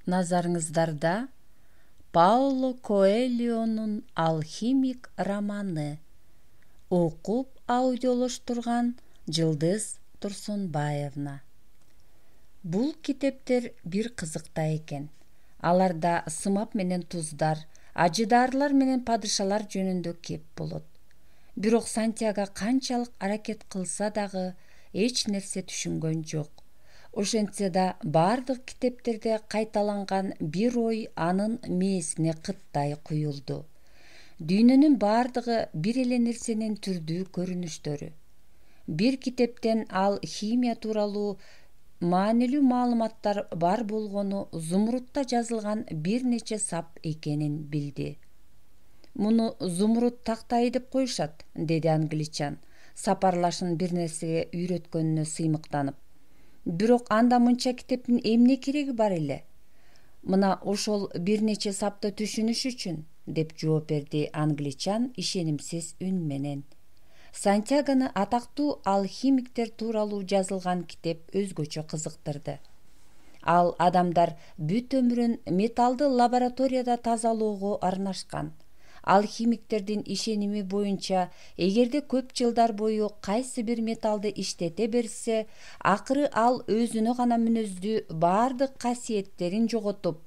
Назарыңыздарда Пауло Коэльонун «Алхимик» романы. Окуп аудиолоштурган Жылдыз Турсунбаевна. Бул китептер бир кызыкта экен. Аларда сымап менен туздар, ажыдаарлар менен падышалар жөнүндө кеп болот. Бирок Сантьяго канчалык аракет кылса дагы эч нерсе түшүнгөн жок. Ошентсе да бардык китептерде кайталанган бир ой анын мээсине кыттай куюлду. Дүйнөнүн бардыгы бир эле нерсенин түрдүү көрүнүштөрү. Бир китептен ал химия тууралуу маанилүү маалыматтар бар болгону Зумрудта жазылган бир нече сап экенин билди. Муну Зумруд тактай деп коюшат, деди англичан, сапарлашын бир нерсеге үйрөткөнүнө сыймыктанып. Бирок анда мынча китептин эмне кереги бар эле? Мына ошол бир нече сапты түшүнүш үчүн, деп жооп берди англичан ишенимсиз үн менен. Сантьягону атактуу алхимиктер тууралуу жазылган китеп өзгөчө кызыктырды. Ал адамдар бүт өмүрүн металлды лабораторияда тазалоого арнашкан. Алхимиктердин ишеними боюнча, эгерде көп жылдар бою кайсы бир металлды иштете берсе, акыры ал өзүнө гана мүнөздүү бардык касиеттерин жоготуп,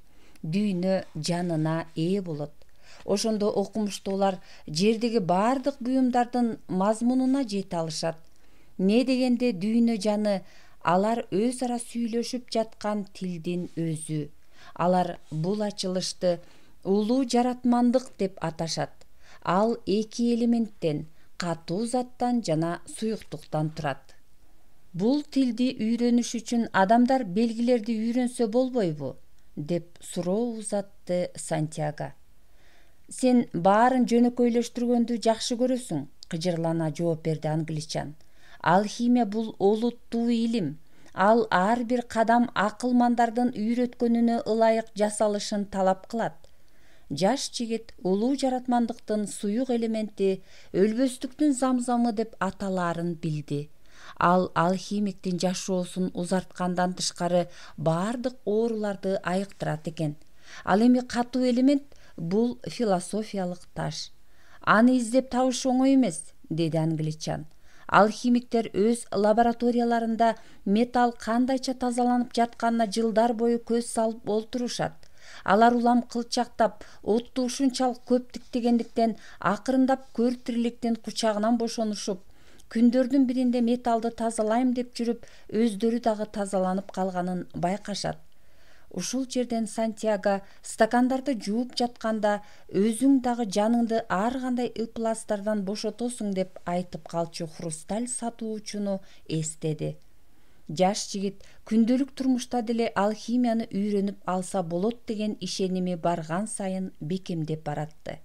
дүйнө жанына ээ болот. Ошондо окумуштуулар жердеги бардык буюмдардын мазмунуна жете алышат. Не дегенде дүйнө жаны алар өз ара сүйлөшүп жаткан тилдин өзү. Алар бул ачылышты улуу жаратмандык деп аташат. Ал эки элементтен, катуу заттан жана суюктуктан турат. Бул тилди үйрөнүш үчүн адамдар белгилерди үйрөнсө болбойбу? Деп суроо узатты Сантьяго. Сен баарын жөнөкөйлөштүргөндү жакшы көрөсүң, кыжырлана жооп берди англичан. Алхимия бул олуттуу илим. Ал ар бир кадам акылмандардын үйрөткөнүнө ылайык жасалышын талап кылат. Жаш жигит улуу жаратмандыктын суюк элементи өлбөстүктүн замзамы деп аталаарын билди. Ал алхимиктин жашоосун узарткандан тышкары бардык ооруларды айыктырат экен. Ал эми катуу элемент бул философиялык таш. Аны издеп табыш оңой эмес, деди англичан. Алхимиктер өз лабораторияларында металл кандайча тазаланып жатканына жылдар бою көз салып олтурушат. Алар улам кылчактап, отту ушунчалык көп тиктегендиктен акырындап көр тириликтин кучагынан бошонушуп, күндөрдүн биринде металлды тазалайм деп жүрүп, өздөрү дагы тазаланып калганын байкашат. Ушул жерден Сантьяго стакандарды жууп жатканда өзүң дагы жаныңды ар кандай ыпластардан бошотосуң деп айтып калчу хрусталь сатуучуну эстеди. Жаш жигит күндөлүк турмушта деле алхимияны үйрөнүп алса болот деген ишеними барган сайын бекемдеп баратты.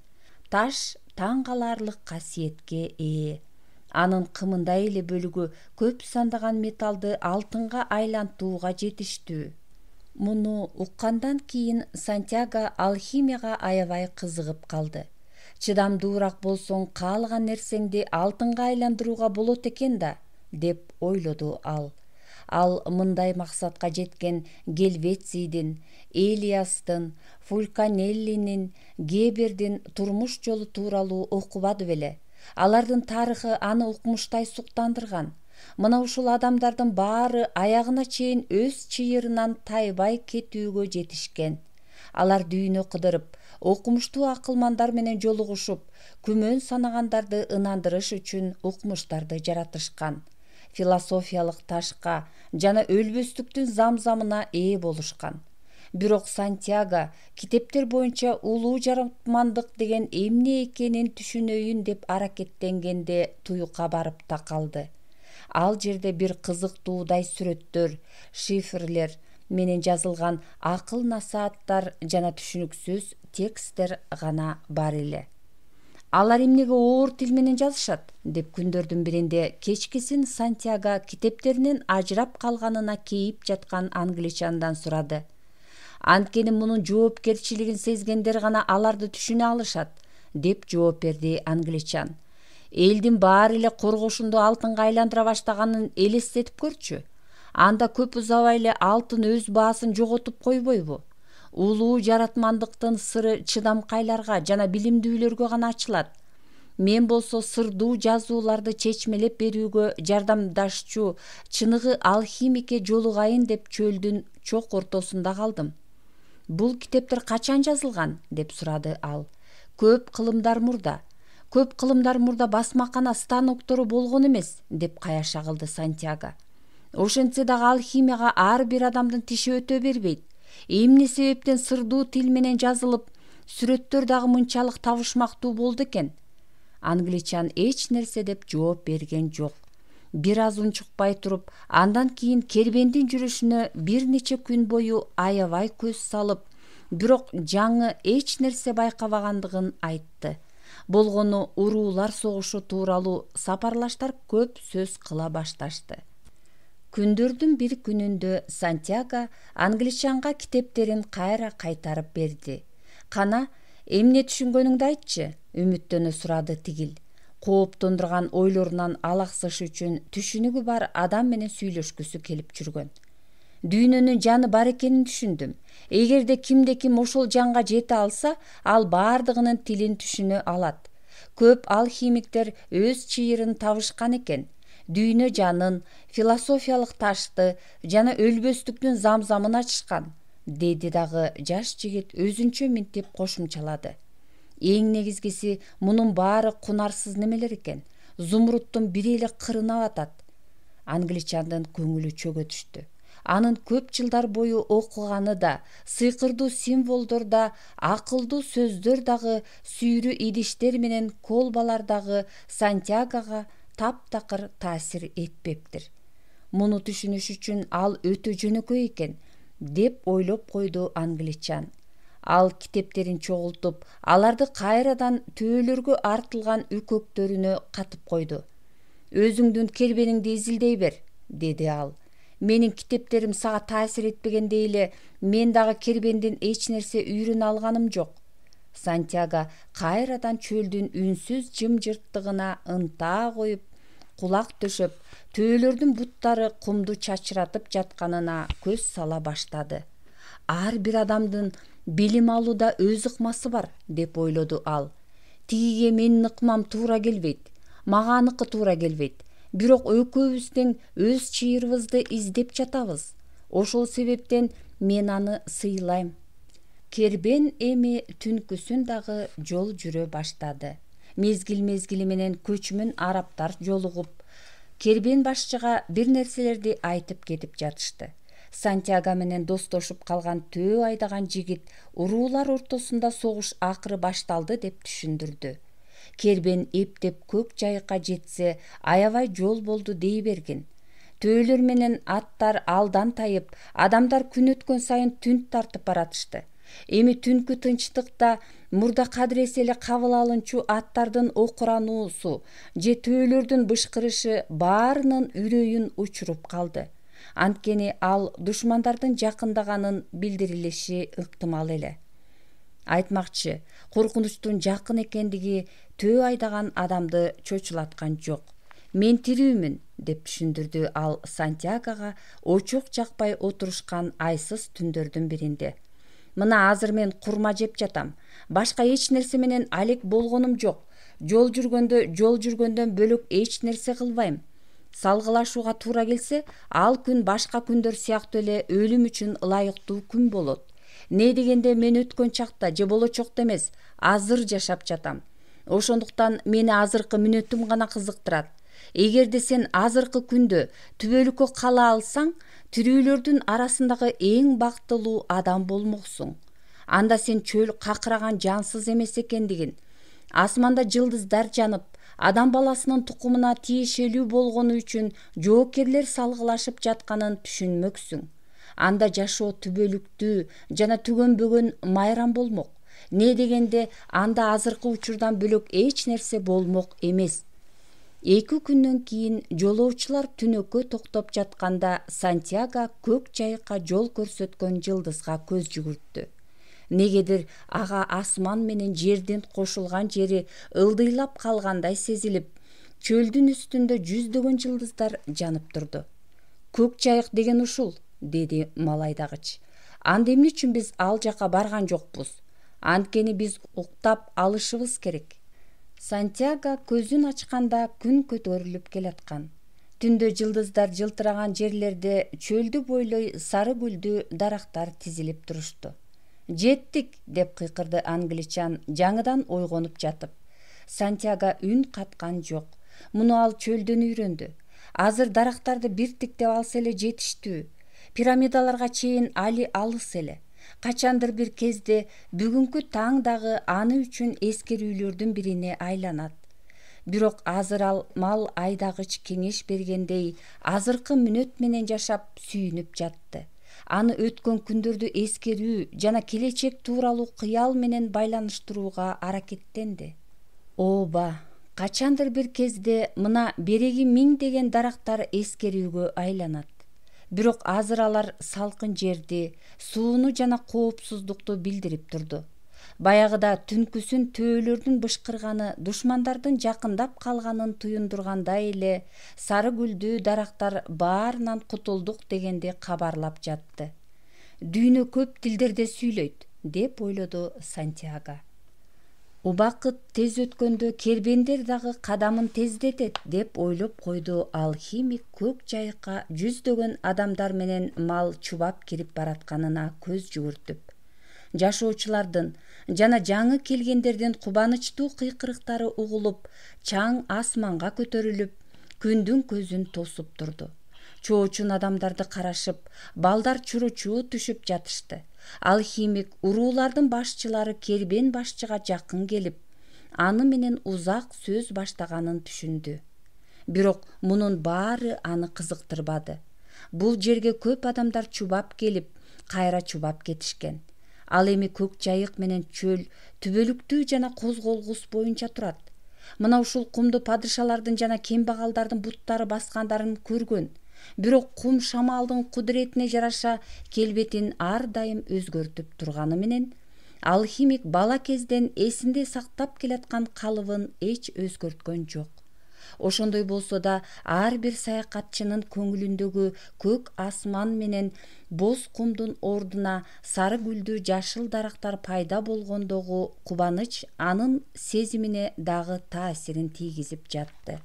Таш таң каларлык касиетке ээ. Анын кымындай эле бөлүгү көп сандаган металлды алтынга айлантууга жетиштүү. Муну уккандан кийин Сантьяго алхимияга аябай кызыгып калды. Чыдамдуураак болсоң, каалаган нерсеңди алтынга айландырууга болот экен да, деп ойлоду ал. Ал мындай максатка жеткен Гельвецийдин, Элиастын, Фулканеллинин, Гебердин турмуш жолу тууралуу окубады беле. Алардын тарыхы аны укмуштай суктандырган. Мына ушул адамдардын баары аягына чейин өз чыйырынан тайбай кетүүгө жетишкен. Алар дүйнө кыдырып, окумуштуу акылмандар менен жолугушуп, күмөн санагандарды ынандырыш үчүн укмуштарды жаратышкан. Философиялык ташка жана өлбөстүктүн замзамына ээ болушкан. Бирок Сантьяго китептер боюнча улуу жаратмандык деген эмне экенин түшүнөйүн деп аракеттенгенде туюкка барып такалды. Ал жерде бир кызыктуудай сүрөттөр, шифрлер менен жазылган акыл насааттар жана түшүнүксүз тексттер гана бар эле. Алар эмнеге оор тил менен жазышат? Деп күндөрдүн биринде кечкисин Сантьяго китептеринин ажырап калганына кейип жаткан англичандан сурады. Анткени мунун жоопкерчилигин сезгендер гана аларды түшүнө алышат, деп жооп берди англичан. Элдин баары эле коргошунду алтынга айландыра баштаганын элестетип көрчү. Анда көп узабай эле алтын өз баасын жоготуп койбойбу? улуу жаратмандыктын сыры чыдамкайларга жана билимдүүлөргө гана ачылат. Мен болсо сырдуу жазууларды чечмелеп берүүгө жардамдашчу чыныгы алхимикке жолугайын деп чөлдүн чок ортосунда калдым. Бул китептер качан жазылган? Деп сурады ал. Көп кылымдар мурда басмакана станоктору болгон эмес, деп каяша кылды Сантьяго. Ошентсе дагы алхимияга ар бир адамдын тиши өтө бербейт. Эмне себептен сырдуу тил менен жазылып, сүрөттөр дагы мынчалык табышмактуу болду экен? Англичан эч нерсе деп жооп берген жок. Бир аз унчукпай туруп, андан кийин кербендин жүрүшүнө бир нече күн бою аябай көз салып, бирок жаңы эч нерсе байкабагандыгын айтты. Болгону уруулар согушу тууралуу сапарлаштар көп сөз кыла башташты. Күндөрдүн бир күнүндө Сантьяго англичанга китептерин кайра кайтарып берди. Кана, эмне түшүнгөнүңдү айтчы? Үмүттөнө сурады тигил. Кооптондурган ойлорунан алаксыш үчүн түшүнүгү бар адам менен сүйлөшкүсү келип жүргөн. Дүйнөнүн жаны бар экенин түшүндүм. Эгерде ким ошол жанга жете алса, ал баардыгынын тилин түшүнө алат. Көп алхимиктер өз чыйырын табышкан экен. Дүйнө жанын, философиялык ташты жана өлбөстүктүн замзамын ачышкан, деди дагы жаш жигит өзүнчө минтип кошумчалады. Эң негизгиси, мунун баары кунарсыз немелер экен. Зумруттун бир эле кырына батат. Англичандын көңүлү чөгө түштү. Анын көп жылдар бою окуганы да, сыйкырдуу символдор да, акылдуу сөздөр дагы, сүйрү идиштер менен колбалар дагы Сантьягога таптакыр таасир этпептир. Муну түшүнүш үчүн ал өтө жөнөкөй экен, деп ойлоп койду англичан. Ал китептерин чогултуп, аларды кайрадан төөлөргө артылган үкөктөрүнө катып койду. Өзүңдүн кербениңди изилдей бер, деди ал. Менин китептерим сага таасир этпегендей эле, мен дагы кербендин эч нерсе үйрөнө алганым жок. Сантьяго кайрадан чөлдүн үнсүз жымжырттыгына ынтаа коюп, кулак төшөп, төөлөрдүн буттары кумду чачыратып жатканына көз сала баштады. Ар бир адамдын билим алууда өз ыкмасы бар, деп ойлоду ал. Тигиге менин ыкмам туура келбейт, мага аныкы туура келбейт. Бирок экөөбүз тең өз чыйырыбызды издеп жатабыз. Ошол себептен мен аны сыйлайм. Кербен эми түнкүсүн дагы жол жүрө баштады. Мезгил менен көчмөн арабтар жолугуп, кербен башчыга бир нерселерди айтып кетип жатышты. Сантьяго менен достошуп калган төө айдаган жигит уруулар ортосунда согуш акыры башталды деп түшүндүрдү. Кербен эптеп көк жайыкка жетсе, аябай жол болду дей бергин. Төөлөр менен аттар алдан тайып, адамдар күн өткөн сайын түнт тартып баратышты. Эми түнкү тынчтыкта мурда кадыресе эле кабыл алынчу аттардын окурануусу же төөлөрдүн бышкырышы баарынын үрөйүн учуруп калды. Анткени ал душмандардын жакындаганын билдирилиши ыктымал эле. Айтмакчы, коркунучтун жакын экендиги төө айдаган адамды чочулаткан жок. Мен тирүүмүн, деп түшүндүрдү ал Сантьягога очок жакпай отурушкан айсыз түндөрдүн биринде. Мына азыр мен курма жеп жатам. Башка эч нерсе менен алек болгонум жок. Жол жүргөндөн бөлөк эч нерсе кылбайм. Салгылашууга туура келсе, ал күн башка күндөр сыяктуу эле өлүм үчүн ылайыктуу күн болот. Не дегенде мен өткөн чакта же болочокто эмес, азыр жашап жатам. Ошондуктан мени азыркы мүнөтүм гана кызыктырат. Эгерде сен азыркы күндө түбөлүккө кала алсаң, тирүүлөрдүн арасындагы эң бактылуу адам болмоксуң. Анда сен чөл какыраган жансыз эмес экендигин, асманда жылдыздар жанып, адам баласынын тукумуна тиешелүү болгону үчүн жоокерлер салгылашып жатканын түшүнмөксүң. Анда жашоо түбөлүктүү жана түгөнбөгөн майрам болмок. Не дегенде анда азыркы учурдан бөлөк эч нерсе болмок эмес. 2 күндөн кийин жолоочулар түнөккө токтоп жатканда Сантьяго көк жайыкка жол көрсөткөн жылдызга көз жүгүрттү. Негедир ага асман менен жердин кошулган жери ылдыйлап калгандай сезилип, чөлдүн үстүндө жүздөгөн жылдыздар жанып турду. Көк жайык деген ушул, деди малайдагыч. Анда эмне үчүн биз ал жака барган жокпуз? Анткени биз уктап алышыбыз керек. Сантьяго көзүн ачканда күн көтөрүлүп келаткан. Түндө жылдыздар жылтыраган жерлерде чөлдү бойлой сары гүлдүү дарактар тизилип турушту. «Жеттик!» деп кыйкырды англичан жаңыдан ойгонуп жатып. Сантьяго үн каткан жок. Муну ал чөлдөн үйрөндү. Азыр дарактарды бир тиктеп алса эле жетиштүү. Пирамидаларга чейин али алыс эле. Качандыр бир кезде бүгүнкү таң дагы аны үчүн эскерүүлөрдүн бирине айланат. Бирок азыр ал мал айдагыч кеңеш бергендей азыркы мүнөт менен жашап сүйүнүп жатты. Аны өткөн күндөрдү эскерүү жана келечек тууралуу кыял менен байланыштырууга аракеттенди. Ооба, качандыр бир кезде мына береги миңдеген дарактар эскерүүгө айланат. Бирок азыр алар салкын жерди, сууну жана коопсуздукту билдирип турду. Баягыда түнкүсүн төөлөрдүн бышкырганы душмандардын жакындап калганын туюндургандай эле сары гүлдүү дарактар баарынан кутулдук дегенди кабарлап жатты. Дүйнө көп тилдерде сүйлөйт, деп ойлоду Сантьяго. Убакыт тез өткөндө кербендер дагы кадамын тездетет, деп ойлоп койду алхимик көк жайыкка жүздөгөн адамдар менен мал чубап кирип баратканына көз жүгүртүп. Жашоочулардын жана жаңы келгендердин кубанычтуу кыйкырыктары угулуп, чаң асманга көтөрүлүп, күндүн көзүн тосуп турду. Чоочун адамдарды карашып, балдар чуручуу түшүп жатышты. Алхимик уруулардын башчылары кербен башчыга жакын келип, аны менен узак сөз баштаганын түшүндү. Бирок мунун баары аны кызыктырбады. Бул жерге көп адамдар чубап келип, кайра чубап кетишкен. Ал эми көк жайык менен чөл түбөлүктүү жана козголгус боюнча турат. Мына ушул кумду падышалардын жана кембагалдардын буттары баскандарын көргөн. Бирок кум шамалдын кудуретине жараша келбетин ар дайым өзгөртүп турганы менен алхимик бала кезден эсинде сактап келаткан калыбын эч өзгөрткөн жок. Ошондой болсо да ар бир саякатчынын көңүлүндөгү көк асман менен боз кумдун ордуна сары гүлдүү жашыл дарактар пайда болгондогу кубаныч анын сезимине дагы таасирин тийгизип жатты.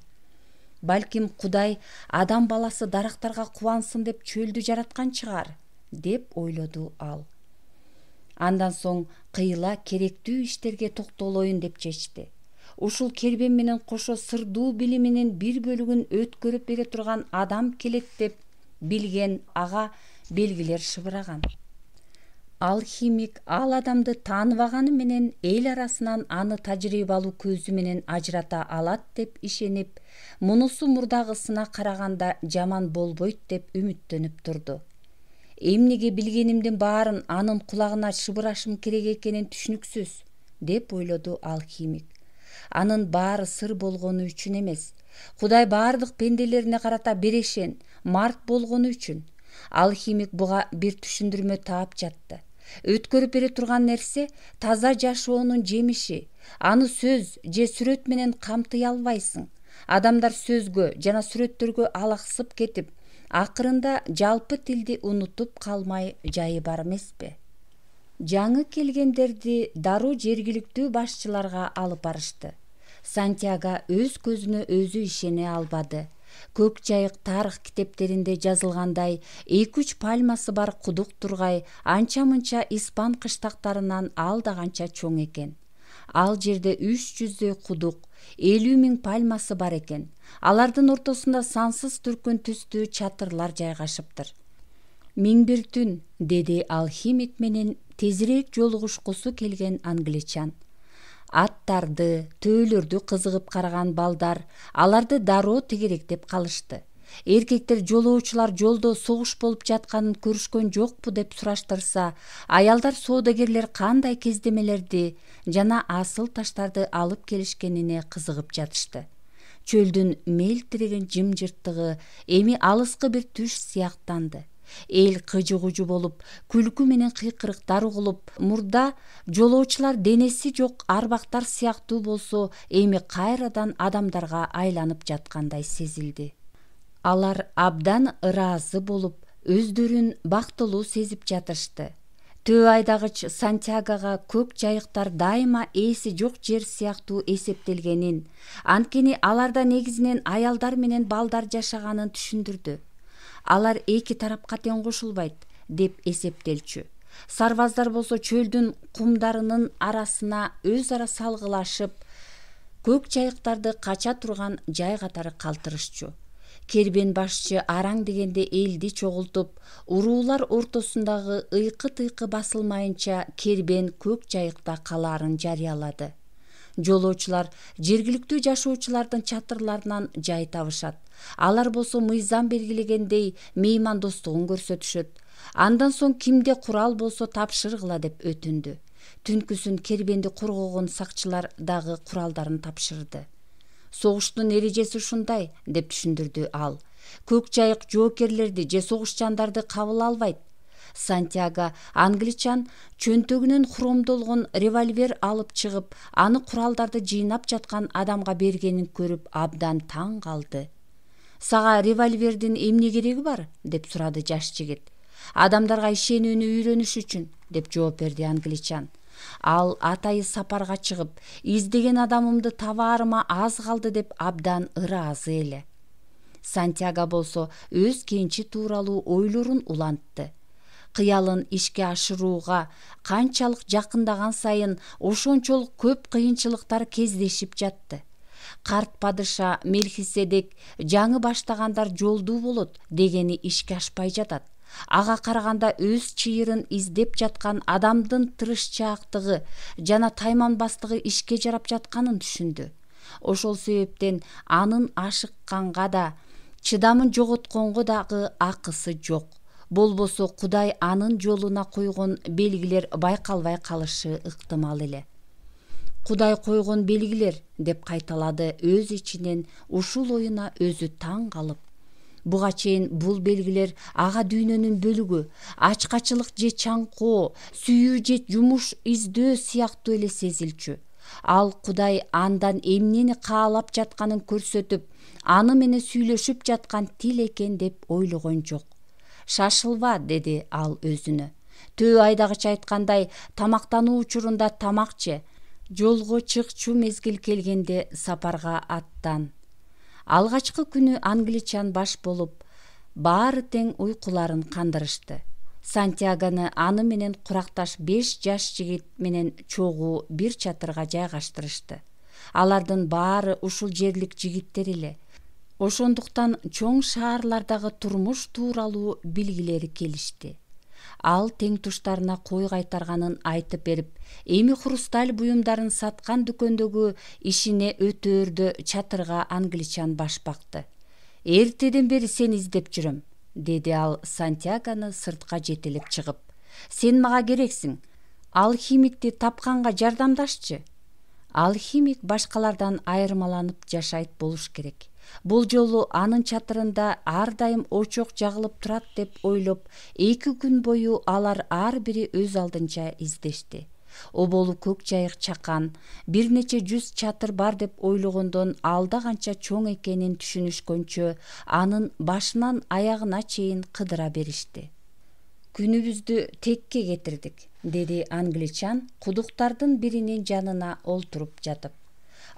Балким Кудай адам баласы дарактарга кубансын деп чөлдү жараткан чыгар, деп ойлоду ал. Андан соң кыйла керектүү иштерге токтолоюн деп чечти. Ушул кербен менен кошо сырдуу билиминин бир бөлүгүн өткөрүп бере турган адам келет деп билген ага белгилер шыбыраган. Алхимик ал адамды тааныбаганы менен эл арасынан аны тажрыйбалуу көзү менен ажырата алат деп ишенип, мунусу мурдагысына караганда жаман болбойт деп үмүттөнүп турду. Эмнеге билгенимдин баарын анын кулагына шыбырашым керек экенин түшүнүксүз, деп ойлоду алхимик. Анын баары сыр болгону үчүн эмес, Кудай баардык пенделерине карата берешен, март болгону үчүн. Алхимик буга бир түшүндүрмө таап жатты. Өткөрүп бере турган нерсе таза жашоонун жемиши. Аны сөз же сүрөт менен камтый албайсың. Адамдар сөзгө жана сүрөттөргө алаксып кетип, акырында жалпы тилди унутуп калмай жайы бар эмеспи? Жаңы келгендерди дароо жергиликтүү башчыларга алып барышты. Сантьяго өз көзүнө өзү ишене албады. Көк жайык тарых китептеринде жазылгандай 2-3 пальмасы бар кудук тургай анча-мынча испан кыштактарынан алда канча чоң экен. Ал жерде 300 кудук, 50 000 пальмасы бар экен. Алардын ортосунда сансыз түркөн түстүү чатырлар жайгашыптыр. Миң бир түн, деди алхимик менен тезирээк жолугушкусу келген англичан. Аттарды, төөлөрдү кызыгып караган балдар аларды дароо тегеректеп калышты. Эркектер жолоочулар жолдо согуш болуп жатканын көрүшкөн жокпу деп сураштырса, аялдар соодагерлер кандай кездемелерди жана асыл таштарды алып келишкенине кызыгып жатышты. Чөлдүн мелтиреген жымжырттыгы эми алыскы бир түш сыяктанды. Эл кыжы-кужу болуп, күлкү менен кыйкырыктар угулуп, мурда жолоочулар денеси жок арбактар сыяктуу болсо, эми кайрадан адамдарга айланып жаткандай сезилди. Алар абдан ыраазы болуп, өздөрүн бактылуу сезип жатышты. Төө айдагыч Сантьягога көк жайыктар дайыма ээси жок жер сыяктуу эсептелгенин, анткени аларда негизинен аялдар менен балдар жашаганын түшүндүрдү. Алар эки тарапка тең кошулбайт деп эсептелчү. Сарбаздар болсо чөлдүн кумдарынын арасына өз ара салгылашып, көк жайыктарды кача турган жай катары калтырышчу. Кербен башчы араң дегенде элди чогултуп, уруулар ортосундагы ыйкы-тыйкы басылмайынча кербен көк жайыкта калаарын жарыялады. Жолоочулар жергиликтүү жашоочулардын чатырларынан жай табышат. Алар болсо мыйзам белгилегендей меймандостугун көрсөтүшөт. Андан соң кимде курал болсо тапшыргыла деп өтүндү. Түнкүсүн кербенди коргогон сакчылар дагы куралдарын тапшырды. Согуштун эрежеси ушундай деп түшүндүрдү ал. Көк жайык жоокерлерди же согушчандарды кабыл албайт. Сантьяго англичан чөнтөгүнөн хромдолгон револьвер алып чыгып, аны куралдарды жыйнап жаткан адамга бергенин көрүп абдан таң калды. Сага револьвердин эмне кереги бар? Деп сурады жаш жигит. Адамдарга ишенүүнү үйрөнүш үчүн, деп жооп берди англичан. Ал атайы сапарга чыгып, издеген адамымды табаарыма аз калды деп абдан ыраазы эле. Сантьяго болсо өз кенчи тууралуу ойлорун улантты. Кыялын ишке ашырууга канчалык жакындаган сайын ошончолук көп кыйынчылыктар кездешип жатты. Карт падыша Мелхиседек жаңы баштагандар жолдуу болот дегени ишке ашпай жатат. Ага караганда өз чыйырын издеп жаткан адамдын тырышчаактыгы жана тайманбастыгы ишке жарап жатканын түшүндү. Ошол себептен анын ашыкканга да, чыдамын жоготконго дагы акысы жок. Болбосо Кудай анын жолуна койгон белгилер байкалбай калышы ыктымал эле. Кудай койгон белгилер, деп кайталады өз ичинен ушул оюна өзү таң калып. Буга чейин бул белгилер ага дүйнөнүн бөлүгү, ачкачылык же чаңкоо, сүйүү же жумуш издөө сыяктуу эле сезилчү. Ал Кудай андан эмнени каалап жатканын көрсөтүп, аны менен сүйлөшүп жаткан тил экен деп ойлогон жок. Шашылба, деди ал өзүнө. Төө айдагыч айткандай, тамактануу учурунда тамак же, жолго чыкчу мезгил келгенде сапарга аттан. Алгачкы күнү англичан баш болуп, баары тең уйкуларын кандырышты. Сантьягону аны менен куракташ 5 жаш жигит менен чогуу бир чатырга жайгаштырышты. Алардын баары ушул жерлик жигиттер эле. Ошондуктан чоң шаарлардагы турмуш тууралуу билгилери келишти. Ал тең туштарына кой кайтарганын айтып берип, эми хрусталь буюмдарын саткан дүкөндөгү ишине өтөөрдө чатырга англичан баш бакты. Эртеден бери сени издеп жүрөм, деди ал Сантьягону сыртка жетелеп чыгып. Сен мага керексиң. Алхимикти тапканга жардамдашчы. Алхимик башкалардан айырмаланып жашайт болуш керек. Бул жолу анын чатырында ар дайым очок жагылып турат деп ойлоп, 2 күн бою алар ар бири өз алдынча издешти. Оболу көк жайык чакан, бир нече 100 чатыр бар деп ойлогондон алда канча чоң экенин түшүнүшкөнчө, анын башынан аягына чейин кыдыра беришти. Күнүбүздү текке кетирдик, деди англичан кудуктардын биринин жанына олтуруп жатып.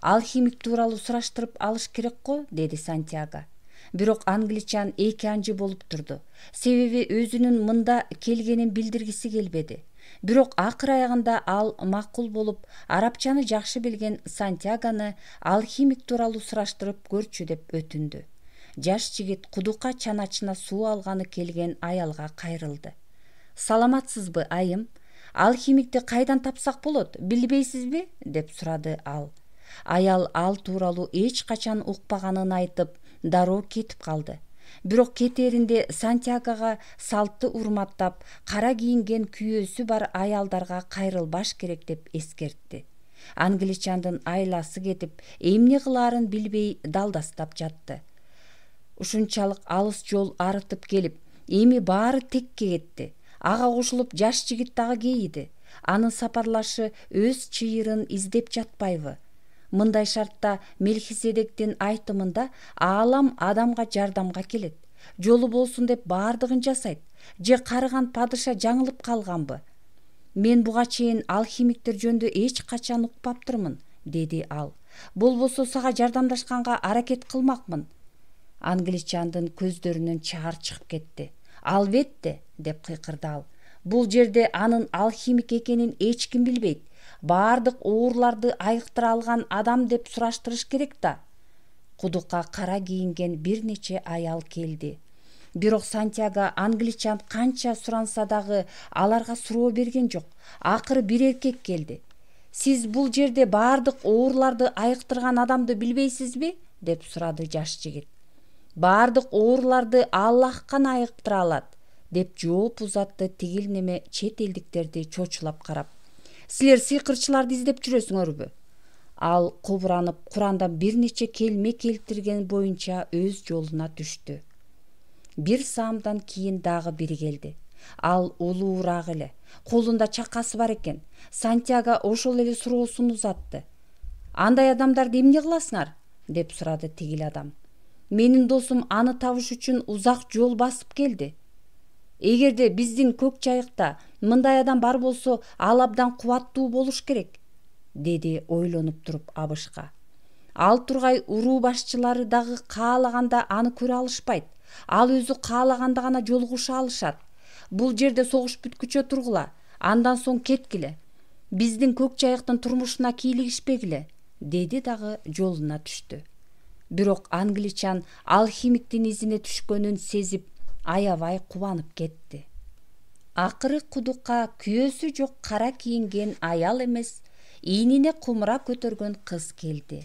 Алхимик тууралуу сураштырып алыш керек го, деди Сантьяго. Бирок англичан эки анжы болуп турду. Себеби өзүнүн мында келгенин билдиргиси келбеди. Бирок акыр аягында ал макул болуп, арабчаны жакшы билген Сантьягону алхимик тууралуу сураштырып көрчү деп өтүндү. Жаш жигит кудукка чаначына суу алганы келген аялга кайрылды. Саламатсызбы, айым? Алхимикти кайдан тапсак болот, билбейсизби? Деп сурады ал. Аял ал тууралуу эч качан укпаганын айтып, дароо кетип калды. Бирок кетээринде Сантьягога салтты урматтап, кара кийинген күйөөсү бар аялдарга кайрылбаш керек деп эскертти. Англичандын айласы кетип, эмне кылаарын билбей далдастап жатты. Ушунчалык алыс жол арытып келип, эми баары текке кетти. Ага кошулуп жаш жигит дагы кейиди. Анын сапарлашы өз чыйырын издеп жатпайбы? Мындай шартта Мелхиседектин айтымында аалам адамга жардамга келет. Жолу болсун деп баардыгын жасайт. Же карыган падыша жаңылып калганбы? Мен буга чейин алхимиктер жөнүндө эч качан укпаптырмын, деди ал. Болбосо сага жардамдашканга аракет кылмакмын. Англичандын көздөрүнөн чаар чыгып кетти. Албетте, деп кыйкырды ал. Бул жерде анын алхимик экенин эч ким билбейт. Баардык ооруларды айыктыра алган адам деп сураштырыш керек да. Кудукка кара кийинген бир нече аял келди. Бирок Сантьяго англичан канча суранса дагы аларга суроо берген жок. Акыры бир эркек келди. Сиз бул жерде баардык ооруларды айыктырган адамды билбейсизби? Деп сурады жаш жигит. Баардык ооруларды Аллах гана айыктыра алат, деп жооп узатты тигил неме чет элдиктерди чочулап карап. Силер сыйкырчыларды издеп жүрөсүңөрбү? Ал кубуранып Курандан бир нече келме келтирген боюнча өз жолуна түштү. Бир саамдан кийин дагы бири келди. Ал улуураак эле, колунда чакасы бар экен. Сантьяго ошол эле суроосун узатты. Андай адамдарды эмне кыласыңар? Деп сурады тигил адам. Менин досум аны табыш үчүн узак жол басып келди. Эгерде биздин көк жайыкта мындай адам бар болсо, ал абдан кубаттуу болуш керек, деди ойлонуп туруп Абышка. Ал тургай уруу башчылары дагы каалаганда аны көрө алышпайт. Ал өзү каалаганда гана жолугуша алышат. Бул жерде согуш бүткүчө тургула, андан соң кеткиле. Биздин көк жайыктын турмушуна кийлигишпегиле, деди дагы жолуна түштү. Бирок англичан алхимиктин изине түшкөнүн сезип, аябай кубанып кетти. Акыры кудукка күйөөсү жок кара кийинген аял эмес, ийнине кумура көтөргөн кыз келди.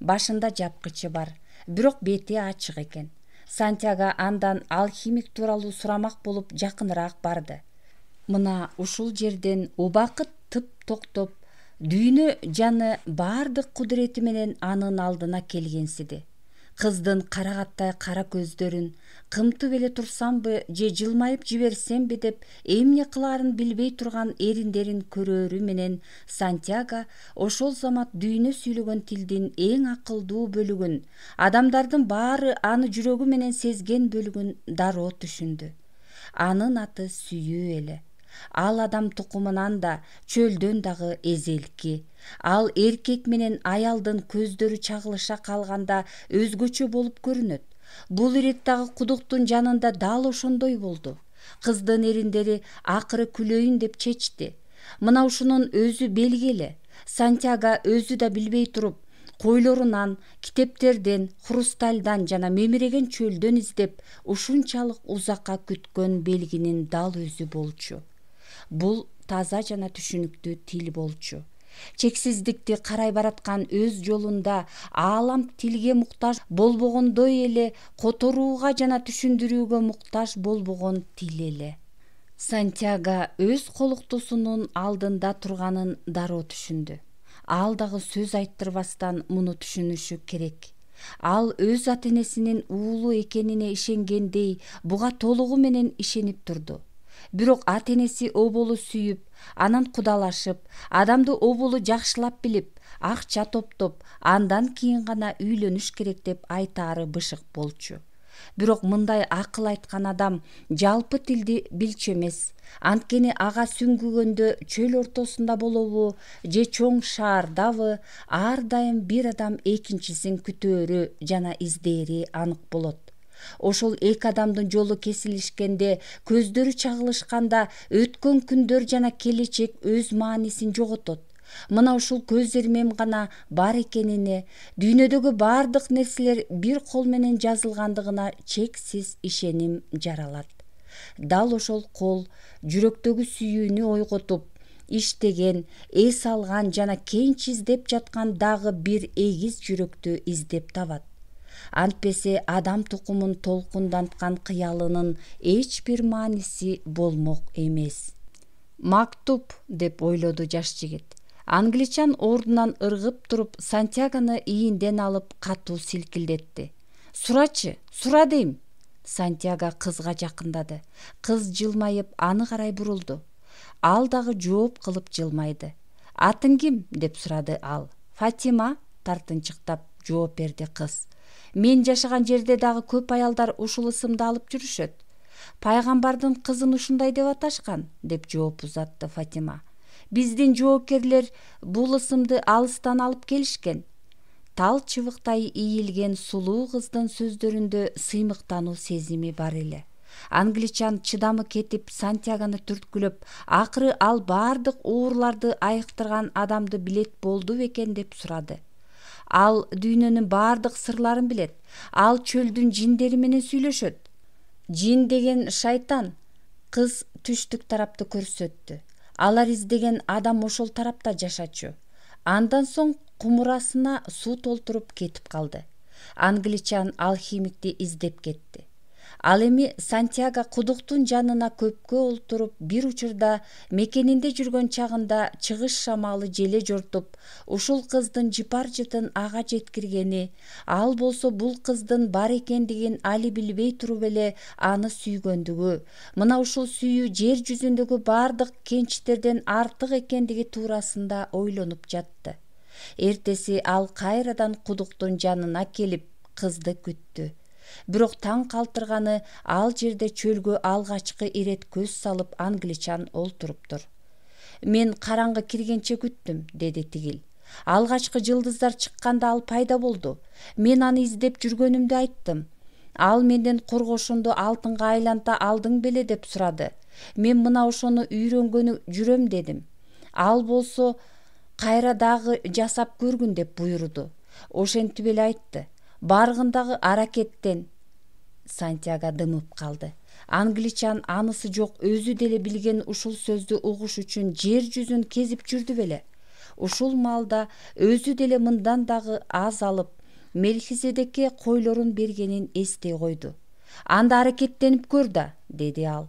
Башында жапкычы бар, бирок бети ачык экен. Сантьяго андан алхимик тууралуу сурамак болуп жакыныраак барды. Мына ушул жерден убакыт тып токтоп, дүйнө жаны баардык кудурети менен анын алдына келгенсиди. Кыздын карагаттай кара көздөрүн кымтып эле турсамбы же жылмайып жиберсемби деп эмне кылаарын билбей турган эриндерин көрөөрү менен Сантьяго ошол замат дүйнө сүйлөгөн тилдин эң акылдуу бөлүгүн, адамдардын баары аны жүрөгү менен сезген бөлүгүн дароо түшүндү. Анын аты сүйүү эле. Ал адам тукумунан да, чөлдөн дагы эзелки. Ал эркек менен аялдын көздөрү чагылыша калганда өзгөчө болуп көрүнөт. Бул ирет дагы кудуктун жанында дал ошондой болду. Кыздын эриндери акыры күлөйүн деп чечти. Мына ушунун өзү белги эле. Сантьяго өзү да билбей туруп, койлорунан, китептерден, хрустальдан жана мемиреген чөлдөн издеп, ушунчалык узакка күткөн белгинин дал өзү болчу. Бул таза жана түшүнүктүү тил болчу. Чексиздикти карай бараткан өз жолунда аалам тилге муктаж болбогондой эле которууга жана түшүндүрүүгө муктаж болбогон тил эле. Сантьяго өз колуктусунун алдында турганын дароо түшүндү. Ал дагы сөз айттырбастан муну түшүнүшү керек. Ал өз ата-энесинин уулу экенине ишенгендей буга толугу менен ишенип турду. Бирок ата-энеси оболу сүйүп, анан кудалашып, адамды оболу жакшылап билип, акча топтоп, андан кийин гана үйлөнүш керек деп айтаары бышык болчу. Бирок мындай акыл айткан адам жалпы тилди билчү эмес. Анткени ага сүңгүгөндө чөл ортосунда болобу же чоң шаардабы, ар дайым бир адам экинчисин күтөөрү жана издээри анык болот. Ошол эки адамдын жолу кесилишкенде, көздөрү чагылышканда өткөн күндөр жана келечек өз маанисин жоготот. Мына ушул көз ирмем гана бар экенине, дүйнөдөгү баардык нерселер бир кол менен жазылгандыгына чексиз ишеним жаралат. Дал ошол кол жүрөктөгү сүйүүнү ойготуп, иштеген, эс алган жана кенч издеп жаткан дагы бир эгиз жүрөктү издеп табат. Антпесе адам тукумун толкунданткан кыялынын эч бир мааниси болмок эмес. Мактуп, деп ойлоду жаш жигит. Англичан ордунан ыргып туруп, Сантьягону ийинден алып катуу силкилдетти. Сурачы, сура дейм. Сантьяго кызга жакындады. Кыз жылмайып аны карай бурулду. Ал дагы жооп кылып жылмайды. Атың ким? Деп сурады ал. Фатима, тартынчыктап жооп берди кыз. Мен жашаган жерде дагы көп аялдар ушул ысымды алып жүрүшөт. пайгамбардын кызын ушундай деп аташкан, деп жооп узатты Фатима. Биздин жоокерлер бул ысымды алыстан алып келишкен. Тал чыбыктай ийилген сулуу кыздын сөздөрүндө сыймыктануу сезими бар эле. Англичан чыдамы кетип Сантьягону түрткүлөп, акыры ал бардык оорларды айыктырган адамды билет болду бекен деп сурады. Ал дүйнөнүн бардык сырларын билет. Ал чөлдүн жиндери менен сүйлөшөт. Жин деген шайтан. Кыз түштүк тарапты көрсөттү. Алар издеген адам ошол тарапта жашачу. Андан соң кумурасына суу толтуруп кетип калды. Англичан алхимикти издеп кетти. Ал эми Сантьяго кудуктун жанына көпкө олтуруп, бир учурда мекенинде жүргөн чагында чыгыш шамалы желе жортуп, ушул кыздын жыпар-жытын ага жеткиргени, ал болсо бул кыздын бар экендигин али билбей туруп эле аны сүйгөндүгү, мына ушул сүйүү жер жүзүндөгү бардык кенчтерден артык экендиги туурасында ойлонуп жатты. Эртеси ал кайрадан кудуктун жанына келип, кызды күттү. Бирок таң калтырганы, ал жерде чөлгө алгачкы ирет көз салып англичан олтуруптур. Мен караңгы киргенче күттүм, деди тигил. Алгачкы жылдыздар чыкканда ал пайда болду. Мен аны издеп жүргөнүмдү айттым. Ал менден коргошондо алтынга айланта алдың беле деп сурады. Мен мына ошону үйрөнгөнү жүрөм дедим. Ал болсо кайра дагы жасап көргүн деп буйруду. Ошентип эле айтты. Баргындагы аракеттен. Сантьяго дымып калды. Англичан анысы жок өзү деле билген ушул сөздү угуш үчүн жер жүзүн кезип жүрдү беле. Ушул маалда өзү деле мындан дагы аз алып, Мелхиседекке койлорун бергенин эстей койду. Анда аракеттенип көр да, деди ал.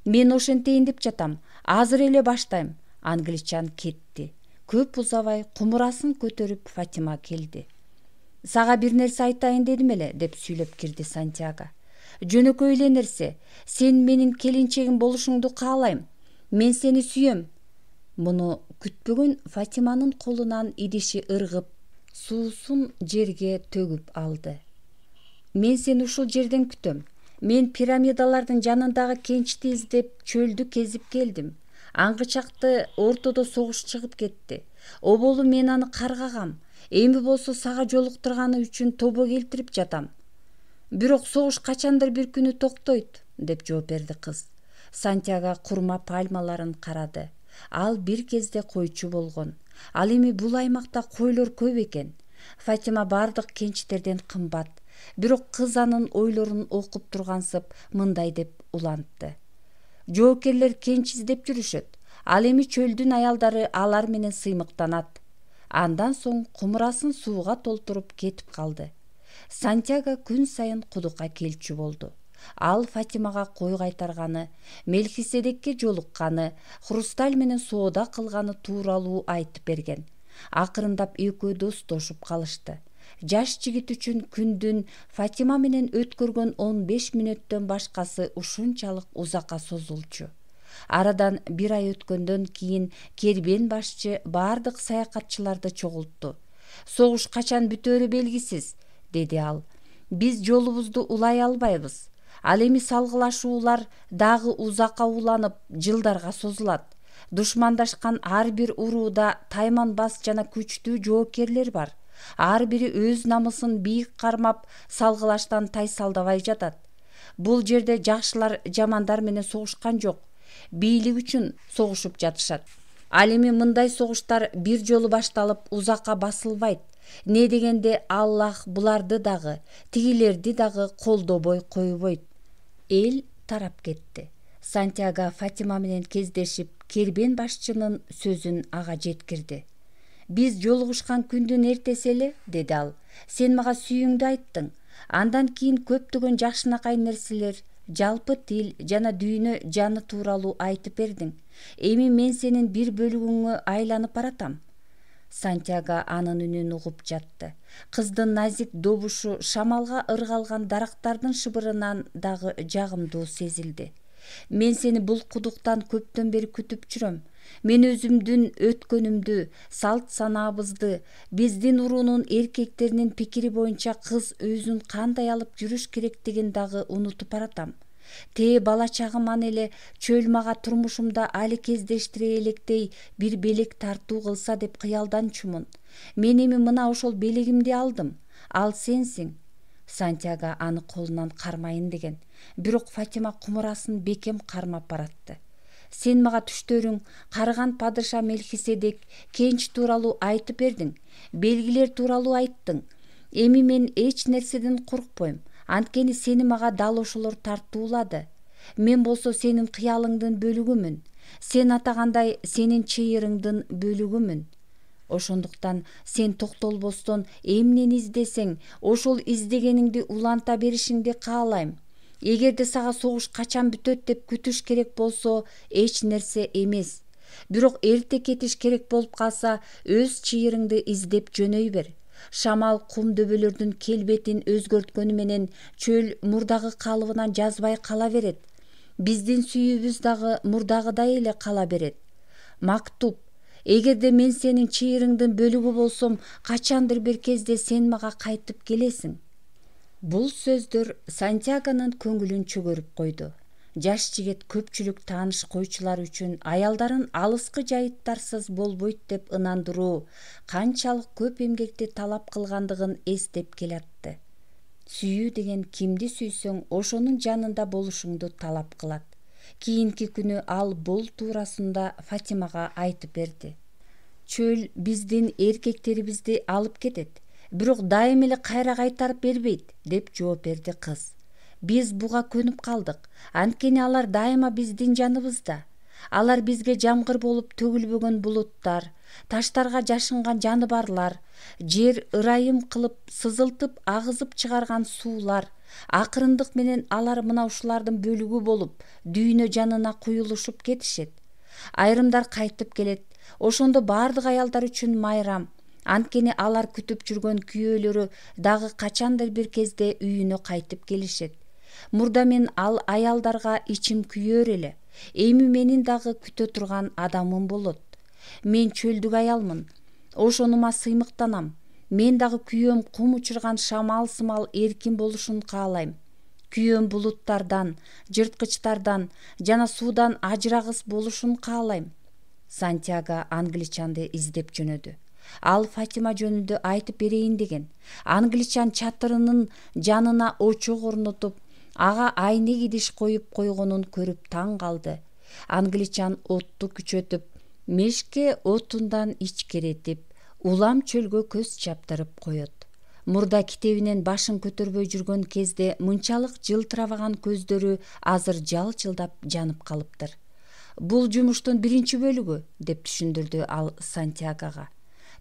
Мен ошентейин деп жатам. Азыр эле баштайм. Англичан кетти. Көп узабай кумурасын көтөрүп Фатима келди. Сага бир нерсе айтайын дедим эле, деп сүйлөп кирди Сантьяго. Жөнөкөй эле нерсе. Сен менин келинчегим болушуңду каалайм. Мен сени сүйөм. Муну күтпөгөн Фатиманын колунан идиши ыргып, суусун жерге төгүп алды. Мен сени ушул жерден күтөм. Мен пирамидалардын жанындагы кенчти издеп чөлдү кезип келдим. Аңгычакты ортодо согуш чыгып кетти. Оболу мен аны каргагам. Эми болсо сага жолуктурганы үчүн тобо келтирип жатам. Бирок согуш качандыр бир күнү токтойт, деп жооп берди кыз. Сантьяго курма пальмаларын карады. Ал бир кезде койчу болгон. Ал эми бул аймакта койлор көп экен. Фатима бардык кенчтерден кымбат. Бирок кыз анын ойлорун окуп тургансып мындай деп улантты. Жоокерлер кенч издеп жүрүшөт. Ал эми чөлдүн аялдары алар менен сыймыктанат. Андан соң кумурасын сууга толтуруп кетип калды. Сантьяго күн сайын кудукка келчү болду. Ал Фатимага кой кайтарганы, Мелхиседекке жолукканы, Хрусталь менен соода кылганы тууралуу айтып берген. Акырындап экөө достошуп калышты. Жаш жигит үчүн күндүн Фатима менен өткөргөн 15 мүнөттөн башкасы ушунчалык узакка созулчу. Арадан бир ай өткөндөн кийин кербен башчы бардык саякатчыларды чогултту. Согуш качан бүтөөрү белгисиз, деди ал. Биз жолубузду улай албайбыз. Ал эми салгылашуулар дагы узакка уланып, жылдарга созулат. Душмандашкан ар бир урууда тайманбас жана күчтүү жоокерлер бар. Ар бири өз намысын бийик кармап, салгылаштан тайсалдабай жатат. Бул жерде жакшылар жамандар менен согушкан жок. Бийлик үчүн согушуп жатышат. Ал эми мындай согуштар бир жолу башталып узакка басылбайт. Не дегенде Аллах буларды дагы, тигилерди дагы колдобой койбойт. Эл тарап кетти. Сантьяго Фатима менен кездешип, кербен башчынын сөзүн ага жеткирди. Биз жолугушкан күндүн эртеси эле, деди ал. Сен мага сүйүүңдү айттың. Андан кийин көптөгөн жакшынакай нерселер, жалпы тил жана дүйнө жаны тууралуу айтып бердиң. Эми мен сенин бир бөлүгүңө айланып баратам. Сантьяго анын үнүн угуп жатты. Кыздын назик добушу шамалга ыргалган дарактардын шыбырынан дагы жагымдуу сезилди. Мен сени бул кудуктан көптөн бери күтүп жүрөм. Мен өзүмдүн өткөнүмдү, салт санаабызды, биздин уруунун эркектеринин пикири боюнча кыз өзүн кандай алып жүрүш керектигин дагы унутуп баратам. Бала чагыман эле чөл мага турмушумда али кездештире электей бир белек тартуу кылса деп кыялданчумун. Мен эми мына ошол белегимди алдым. Ал сенсиң. Сантьяго аны колунан кармайын деген. Бирок Фатима кумурасын бекем кармап баратты. Сен мага түштөрүң, карыган падыша Мелхиседек кенч тууралуу айтып бердиң, белгилер тууралуу айттың. Эми мен эч нерседен коркпойм, анткени сени мага дал ошолор тартуулады. Мен болсо сенин кыялыңдын бөлүгүмүн. Сен атагандай сенин чыйырыңдын бөлүгүмүн. Ошондуктан сен токтолбостон эмнени издесең, ошол издегениңди уланта беришиңди каалайм. Эгерде сага согуш качан бүтөт деп күтүш керек болсо, эч нерсе эмес. Бирок эрте кетиш керек болуп калса, өз чыйырыңды издеп жөнөй бер. Шамал кум дөбөлөрдүн келбетин өзгөрткөнү менен чөл мурдагы калыбынан жазбай кала берет. Биздин сүйүүбүз дагы мурдагыдай эле кала берет. Мактуб. Эгерде мен сенин чыйырыңдын бөлүгү болсом, качандыр бир кезде сен мага кайтып келесиң. Бул сөздөр Сантьягонун көңүлүн чөгөрүп койду. Жаш жигит көпчүлүк тааныш койчулар үчүн аялдарын алыскы жайыттарсыз болбойт деп ынандыруу канчалык көп эмгекти талап кылгандыгын эстеп келатты. Сүйүү деген кимди сүйсөң, ошонун жанында болушуңду талап кылат. Кийинки күнү ал бул туурасында Фатимага айтып берди. Чөл биздин эркектерибизди алып кетет, бирок дайым эле кайра кайтарып бербейт, деп жооп берди кыз. Биз буга көнүп калдык, анткени алар дайыма биздин жаныбызда. Алар бизге жамгыр болуп төгүлбөгөн булуттар, таштарга жашынган жаныбарлар, жер ырайым кылып сызылтып агызып чыгарган суулар. Акырындык менен алар мына ушулардын бөлүгү болуп, дүйнө жанына куюлушуп кетишет. Айрымдар кайтып келет. Ошондо бардык аялдар үчүн майрам. Анткени алар күтүп жүргөн күйөөлөрү дагы качандыр бир кезде үйүнө кайтып келишет. Мурда мен ал аялдарга ичим күйөр эле. Эми менин дагы күтө турган адамым болот. Мен чөлдүк аялмын. Ошонума сыймыктанам. Мен дагы күйөөм кум учурган шамал сымал эркин болушун каалайм. Күйөөм булуттардан, жырткычтардан жана суудан ажырагыс болушун каалайм. Сантьяго англичанды издеп жөнөдү. Ал Фатима жөнүндө айтып берейин деген. Англичан чатырынын жанына очок орнотуп, ага айнек идиш коюп койгонун көрүп таң калды. Англичан отту күчөтүп, мешке отундан ичкеретип, улам чөлгө көз чаптырып коет. Мурда китебинен башын көтөрбөй жүргөн кезде мынчалык жылтырабаган көздөрү азыр жалчылдап жанып калыптыр. Бул жумуштун биринчи бөлүгү, деп түшүндүрдү ал Сантьягога.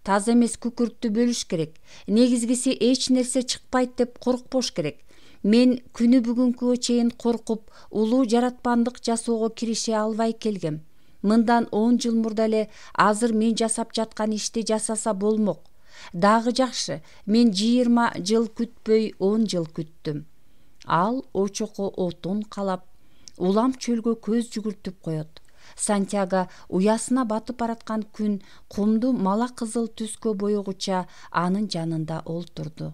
Таза эмес күкүрттү бөлүш керек. Негизгиси эч нерсе чыкпайт деп коркпош керек. Мен күнү бүгүнкүгө чейин коркуп, улуу жаратпандык жасоого кирише албай келгем. Мындан 10 жыл мурда эле азыр мен жасап жаткан ишти жасаса болмок. Дагы жакшы, мен 20 жыл күтпөй 10 жыл күттүм. Ал очокко отун калап, улам чөлгө көз жүгүртүп коет. Сантьяго уясына батып бараткан күн кумду мала кызыл түскө боегуча анын жанында олтурду.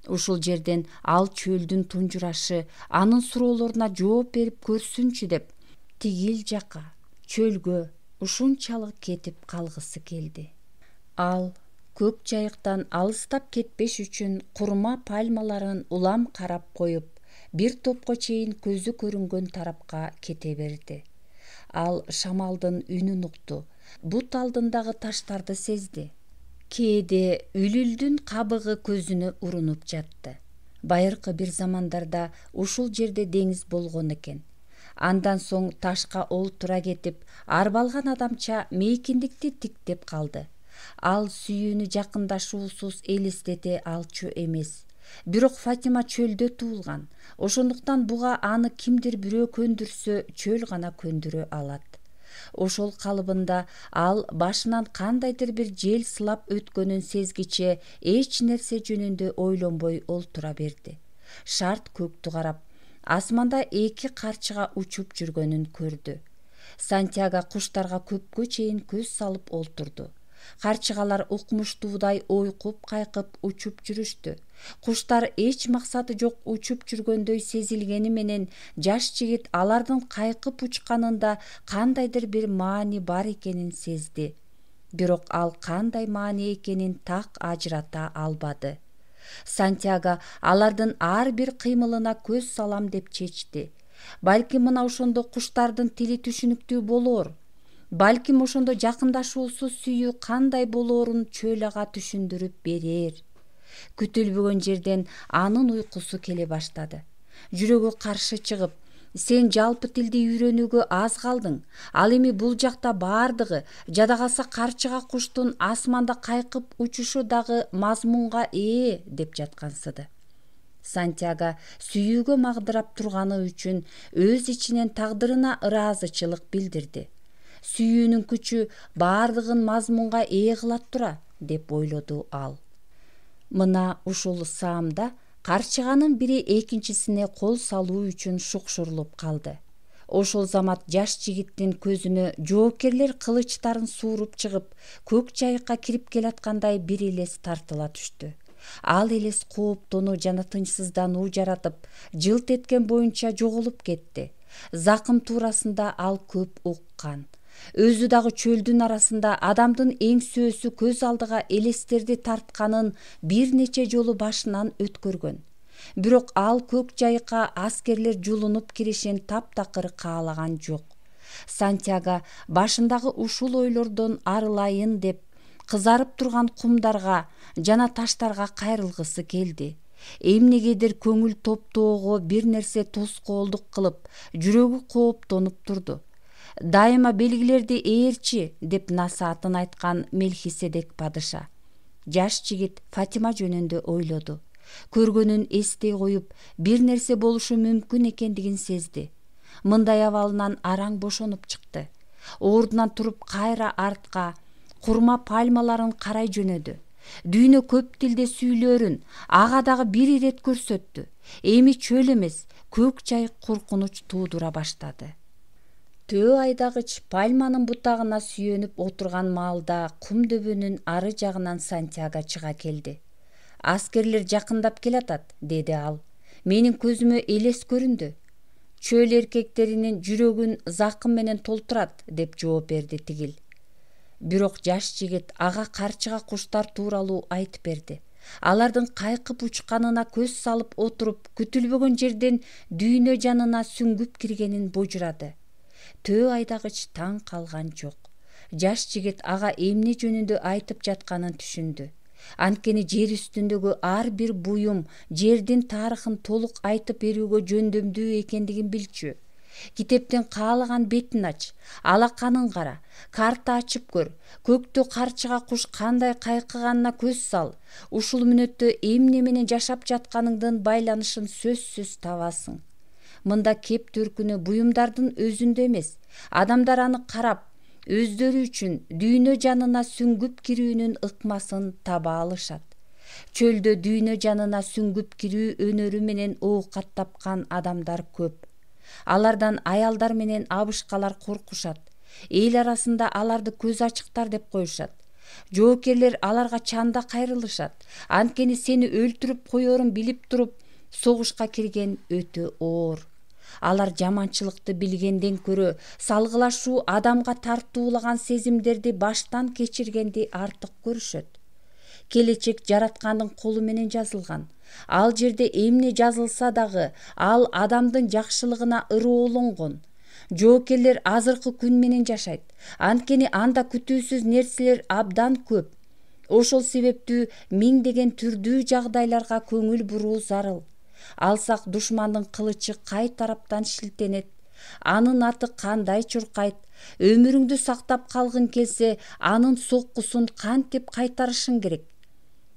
Ушул жерден ал чөлдүн тунжурашы, анын суроолоруна жооп берип көрсүнчү деп, тигил жака, чөлгө ушунчалык кетип калгысы келди. Ал көк жайыктан алыстап кетпеш үчүн курма пальмаларын улам карап коюп, бир топко чейин көзү көрүнгөн тарапка кете берди. Ал шамалдын үнүн укту, бут алдындагы таштарды сезди. Кээде үлүлдүн кабыгы көзүнө урунуп жатты. Байыркы бир замандарда ушул жерде деңиз болгон экен. Андан соң ташка олтура кетип, арбалган адамча мейкиндикти тиктеп калды. Ал сүйүүнү жакындашуусуз элестете алчу эмес. Бирок Фатима чөлдө туулган. Ошондуктан буга аны кимдир бирөө көндүрсө, чөл гана көндүрө алат. Ошол калыбында ал башынан кандайдыр бир жел сылап өткөнүн сезгиче эч нерсе жөнүндө ойлонбой олтура берди. Шарт көктү карап, асманда 2 карчыга учуп жүргөнүн көрдү. Сантьяго куштарга көпкө чейин көз салып олтурду. Карчыгалар укмуштуудай ойкуп кайкып учуп жүрүштү. Куштар эч максаты жок учуп жүргөндөй сезилгени менен жаш жигит алардын кайкып учканында кандайдыр бир маани бар экенин сезди. Бирок ал кандай маани экенин так ажырата албады. Сантьяго алардын ар бир кыймылына көз салам деп чечти. Балким мына ошондо куштардын тили түшүнүктүү болоор. Балким ошондо жакындашуусу сүйүү кандай болоорун чөл ага түшүндүрүп берер. Күтүлбөгөн жерден анын уйкусу келе баштады. Жүрөгү каршы чыгып, сен жалпы тилди үйрөнүүгө аз калдың. Ал эми бул жакта баардыгы, жада калса карчыга куштун асманда кайкып учушу дагы мазмунга ээ деп жаткансыды. Сантьяго сүйүүгө магдырап турганы үчүн өз ичинен тагдырына ыраазычылык билдирди. Сүйүүнүн күчү баардыгын мазмунга ээ кылат тура, деп ойлоду ал. Мына ушул саамда карчыганын бири экинчисине кол салуу үчүн шукшурулуп калды. Ошол замат жаш жигиттин көзүнө жоокерлер кылычтарын сууруп чыгып, көк жайыкка кирип келаткандай бир элес тартыла түштү. Ал элес кооптонуу жана тынчсыздануу жаратып, жылт эткен боюнча жоголуп кетти. Закым туурасында ал көп уккан. Өзү дагы чөлдүн арасында адамдын эңсөөсү көз алдыга элестерди тартканын бир нече жолу башынан өткөргөн. Бирок ал көк жайыкка аскерлер жулунуп киришин таптакыр каалаган жок. Сантьяго башындагы ушул ойлордон арылайын деп кызарып турган кумдарга жана таштарга кайрылгысы келди. Эмнегедир көңүл топтоого бир нерсе тоскоолдук кылып, жүрөгү кооптонуп турду. Дайыма белгилерди ээрчи, деп насаатын айткан Мелхиседек падыша. Жаш жигит Фатима жөнүндө ойлоду. Көргөнүн эстей коюп, бир нерсе болушу мүмкүн экендигин сезди. Мындай абалынан араң бошонуп чыкты. Ордунан туруп кайра артка курма пальмаларын карай жөнөдү. Дүйнө көп тилде сүйлөөрүн ага дагы бир ирет көрсөттү. Эми чөл эмес, көк жайык коркунуч туудура баштады. Төө айдагыч пальманын бутагына сүйөнүп отурган маалда кум дөбөнүн ары жагынан Сантьяго чыга келди. Аскерлер жакындап келатат, деди ал. Менин көзүмө элес көрүндү. Чөл эркектеринин жүрөгүн закым менен толтурат, деп жооп берди тигил. Бирок жаш жигит ага карчыга куштар тууралуу айтып берди. Алардын кайкып учканына көз салып отуруп, күтүлбөгөн жерден дүйнө жанына сүңгүп киргенин божурады. Төө айдагыч таң калган жок. Жаш жигит ага эмне жөнүндө айтып жатканын түшүндү. Анткени жер үстүндөгү ар бир буюм жердин тарыхын толук айтып берүүгө жөндөмдүү экендигин билчү. Китептин каалаган бетин ач, алаканын кара, карта ачып көр, көктө карчыга куш кандай кайкыганына көз сал. Ушул мүнөттө эмне менен жашап жатканыңдын байланышын сөзсүз табасың. Мында кеп төркүнү буюмдардын өзүндө эмес, адамдар аны карап, өздөрү үчүн дүйнө жанына сүңгүп кирүүнүн ыкмасын таба алышат. Чөлдө дүйнө жанына сүңгүп кирүү өнөрү менен оокат тапкан адамдар көп. Алардан аялдар менен абышкалар коркушат. Эл арасында аларды көз ачыктар деп коюшат. Жоокерлер аларга чанда кайрылышат. Анткени сени өлтүрүп коерун билип туруп, согушка кирген өтө оор. Алар жаманчылыкты билгенден көрө салгылашуу адамга тартуулаган сезимдерди баштан кечиргенди артык көрүшөт. Келечек жараткандын колу менен жазылган. Ал жерде эмне жазылса дагы ал адамдын жакшылыгына ырыолонгон. Жоокерлер азыркы күн менен жашайт. Анткени анда күтүүсүз нерселер абдан көп. Ошол себептүү миңдеген түрдүү жагдайларга көңүл буруу зарыл. Алсак душмандын кылычы кай тараптан шилтенет, анын аты кандай чуркайт, өмүрүңдү сактап калгың келсе, анын соккусун кантип кайтарышың керек.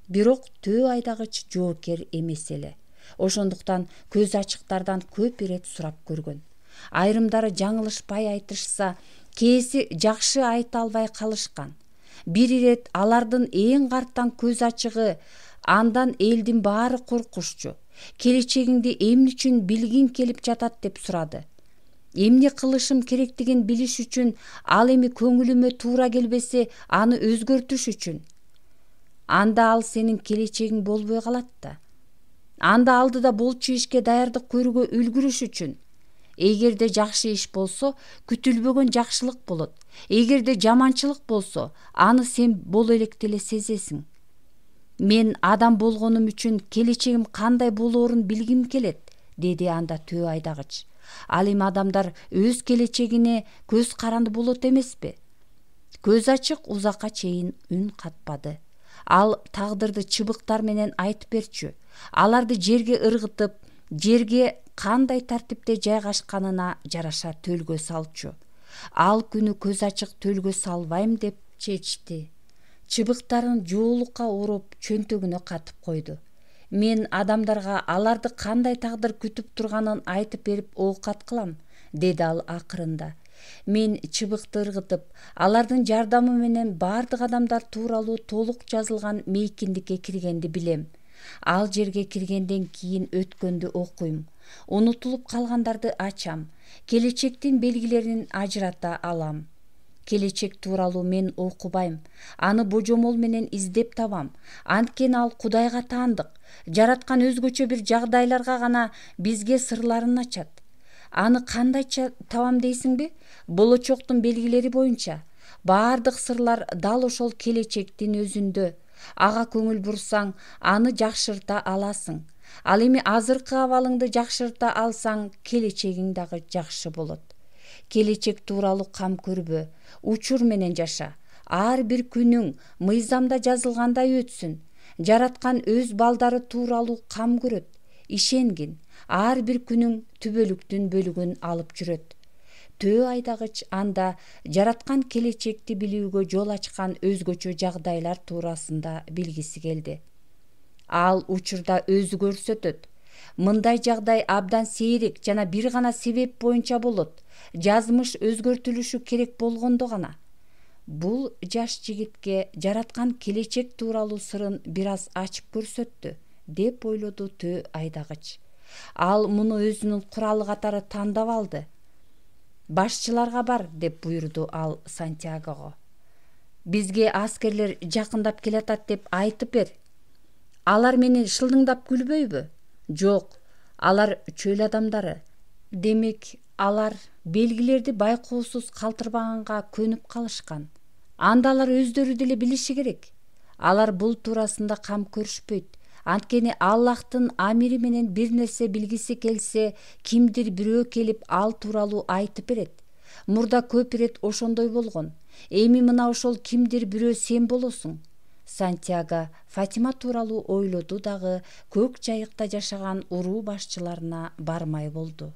Бирок төө айдагыч жоокер эмес эле. Ошондуктан көз ачыктардан көп ирет сурап көргөн. Айрымдары жаңылышпай айтышса, кээси жакшы айта албай калышкан. Бир ирет алардын эң карттан көз ачыгы, андан элдин баары коркушчу. Келечегиңди эмне үчүн билгиң келип жатат деп сурады. Эмне кылышым керектигин билиш үчүн, ал эми көңүлүмө туура келбесе, аны өзгөртүш үчүн. Анда ал сенин келечегиң болбой калат да. Анда алдыда болчу ишке даярдык көрүүгө үлгүрүш үчүн. Эгерде жакшы иш болсо, күтүлбөгөн жакшылык болот. Эгерде жаманчылык болсо, аны сен боло электе эле сезесиң. Мен адам болгонум үчүн келечегим кандай болоорун билгим келет, деди анда төө айдагыч. Ал эми адамдар өз келечегине көз каранды болот эмеспи? Көз ачык узакка чейин үн катпады. Ал тагдырды чыбыктар менен айтып берчү. Аларды жерге ыргытып, жерге кандай тартипте жайгашканына жараша төлгө салчу. Ал күнү көз ачык төлгө салбайм деп чечти. Чыбыктарын жоолукка ороп, чөнтөгүнө катып койду. Мен адамдарга аларды кандай тагдыр күтүп турганын айтып берип оокат кылам, деди ал акырында. Мен чыбыкты ыргытып, алардын жардамы менен бардык адамдар тууралуу толук жазылган мейкиндикке киргенди билем. Ал жерге киргенден кийин өткөндү окуйм. Унутулуп калгандарды ачам. Келечектин белгилерин ажырата алам. Келечек тууралуу мен окубайм. Аны божомол менен издеп табам. Анткени ал Кудайга таандык. Жараткан өзгөчө бир жагдайларга гана бизге сырларын ачат. Аны кандайча табам дейсиңби? Болочоктун белгилери боюнча. Бардык сырлар дал ошол келечектин өзүндө. Ага көңүл бурсаң, аны жакшырта аласың. Ал эми азыркы абалыңды жакшырта алсаң, келечегиң дагы жакшы болот. Келечек тууралуу кам көрбө, учур менен жаша. Ар бир күнүң мыйзамда жазылгандай өтсүн. Жараткан өз балдары тууралуу кам көрөт. Ишенгин, ар бир күнүң түбөлүктүн бөлүгүн алып жүрөт. Төө айдагыч анда жараткан келечекти билүүгө жол ачкан өзгөчө жагдайлар туурасында билгиси келди. Ал учурда өзү көрсөтөт. Мындай жагдай абдан сейрек жана бир гана себеп боюнча болот. Жазмыш өзгөртүлүшү керек болгондо гана. Бул жаш жигитке жараткан келечек тууралуу сырын бир аз ачып көрсөттү, деп ойлоду төө айдагыч. Ал муну өзүнүн куралы катары тандап алды. Башчыларга бар, деп буйрду ал Сантьягого. Бизге аскерлер жакындап келатат деп айтып бер. Алар мени шылдыңдап күлбөйбү? Жок, алар чөл адамдары. Демек, алар белгилерди байкоосуз калтырбаганга көнүп калышкан. Анда алар өздөрү деле билиши керек. Алар бул туурасында кам көрүшпөйт. Анткени Аллахтын амири менен бир нерсе билгиси келсе, кимдир бирөө келип ал тууралуу айтып берет. Мурда көп ирет ошондой болгон. Эми мына ошол кимдир бирөө сен болосуң. Сантьяго Фатима тууралуу ойлоду дагы көк жайыкта жашаган уруу башчыларына бармай болду.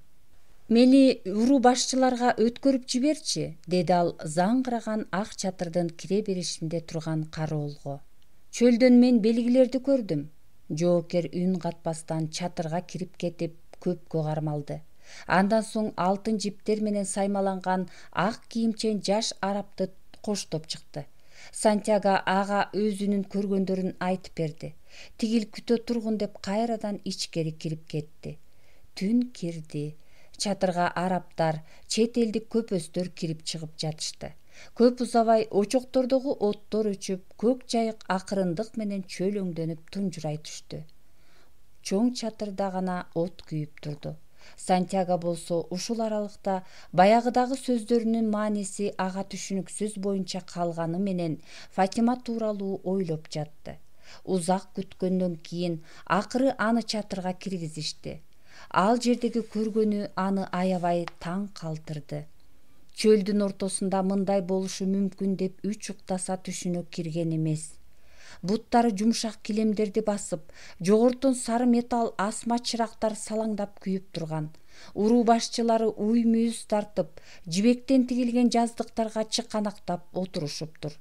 Мени уруу башчыларга өткөрүп жиберчи, деди ал заңгыраган ак чатырдын кире беришинде турган кароолго. Чөлдөн мен белгилерди көрдүм. Жоокер үн катпастан чатырга кирип кетип көпкө кармалды. Андан соң алтын жиптер менен саймаланган ак кийимчен жаш арабты коштоп чыкты. Сантьяго ага өзүнүн көргөндөрүн айтып берди. Тигил күтө тургун деп кайрадан ичкери кирип кетти. Түн кирди. Чатырга арабтар, чет элдик көпөстөр кирип чыгып жатышты. Көп узабай очоктордогу оттор өчүп, көк жайык акырындык менен чөлөңдөнүп тунжурай түштү. Чоң чатырда гана от күйүп турду. Сантьяго болсо ушул аралыкта баягыдагы сөздөрүнүн мааниси ага түшүнүксүз боюнча калганы менен Фатима тууралуу ойлоп жатты. Узак күткөндөн кийин акыры аны чатырга киргизишти. Ал жердеги көргөнү аны аябай таң калтырды. Чөлдүн ортосунда мындай болушу мүмкүн деп үч уктаса түшүнө кирген эмес. Буттары жумшак килемдерди басып, жогортон сары металл асма чырактар салаңдап күйүп турган. Уруу башчылары уй мүйүз тартып, жибектен тигилген жаздыктарга чыканактап отурушуптур.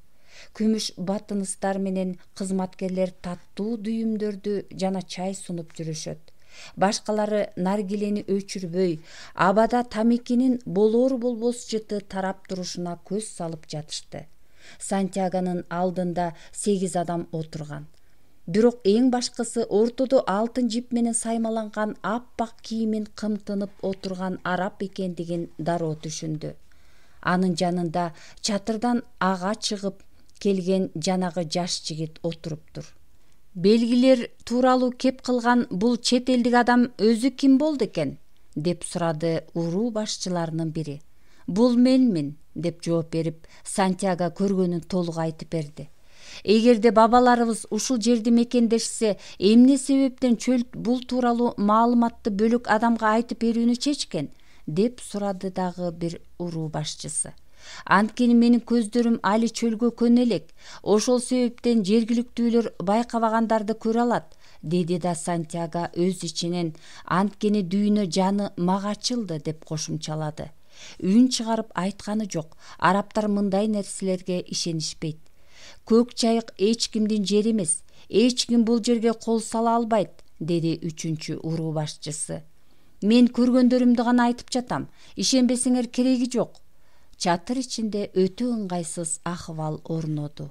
Күмүш батыныстар менен кызматкерлер таттуу дүйүмдөрдү жана чай сунуп жүрүшөт. Башкалары наргилени өчүрбөй, абада тамекинин болор болбос жыты тарап турушуна көз салып жатышты. Сантьягонун алдында 8 адам отурган. Бирок эң башкысы ортодо алтын жип менен саймаланган аппак кийимин кымтынып отурган араб экендигин дароо түшүндү. Анын жанында чатырдан ага чыгып келген жанагы жаш жигит отуруптур. Белгилер тууралуу кеп кылган бул чет элдик адам өзү ким болду экен? Деп сурады уруу башчыларынын бири. Бул менмин, деп жооп берип, Сантьяго көргөнүн толук айтып берди. Эгерде бабаларыбыз ушул жерди мекендешсе, эмне себептен чөл бул тууралуу маалыматты бөлөк адамга айтып берүүнү чечкен? Деп сурады дагы бир уруу башчысы. Анткени менин көздөрүм али чөлгө көнө элек. Ошол себептен жергиликтүүлөр байкабагандарды көрө алат, деди да Сантьяго өз ичинен. Анткени дүйнө жаны мага ачылды, деп кошумчалады. Үн чыгарып айтканы жок. Арабтар мындай нерселерге ишенишпейт. Көк чайык эч кимдин жери эмес. Эч ким бул жерге кол сала албайт, деди үчүнчү уруу башчысы. Мен көргөндөрүмдү гана айтып жатам. Ишенбесеңер кереги жок. Чатыр ичинде өтө ыңгайсыз акыбал орноду.